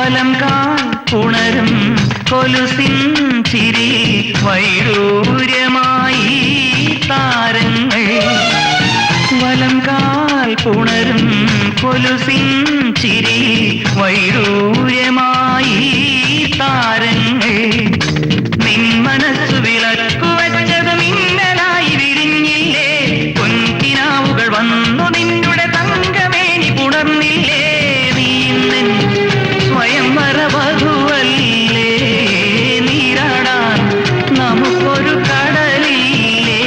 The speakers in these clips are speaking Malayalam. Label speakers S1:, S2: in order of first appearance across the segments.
S1: വലം കാൽ പുണരും കൊലുസിൻ ചിരി വൈഡൂര്യമായി താരങ്ങൾ. വലം കാൽ പുണരും കൊലുസിൻ ചിരി വൈഡൂര്യമായി താരങ്ങൾ. നിൻ മനസ്സു വിളക്കു വച്ചത് മിന്നലായി വിരിഞ്ഞില്ലേ? പൊൻകിനാവുകൾ വന്നു നിന്നുടെ തങ്കമേനി പുണർന്നില്ലേ? നീ ഇന്നൻ സ്വയംവര വധുവല്ലേ? നീരാടാൻ നമുക്കൊരു കടലില്ലേ?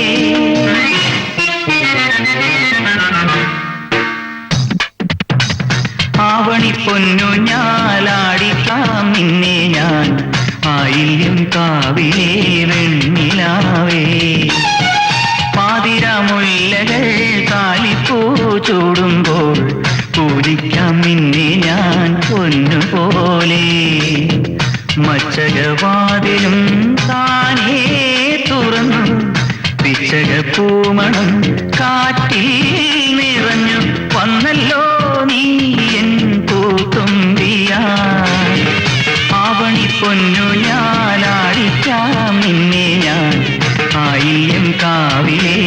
S1: ആവണി പൊന്നു ഞാലാടിക്കാം നിന്നെ ഞാൻ ആയില്യം കാവിലേ വെണ്ണിലാവേ. പാതിരാമുല്ലകൾ താലിപ്പൂ ചൂടുമ്പോൾ പൂജിക്കാം നിന്നെ ഞാൻ പൊന്നുപോലെ. മച്ചകവാതിലും താനേ തുറന്നു പിച്ചക പൂമണം കാറ്റിൽ നിറഞ്ഞു വന്നല്ലോ നീ എൻ പൂത്തുമ്പിയാ. ആവണി പൊന്നു ഞാലാടിക്കാം നിന്നെ ഞാൻ ആയില്യം കാവിലേ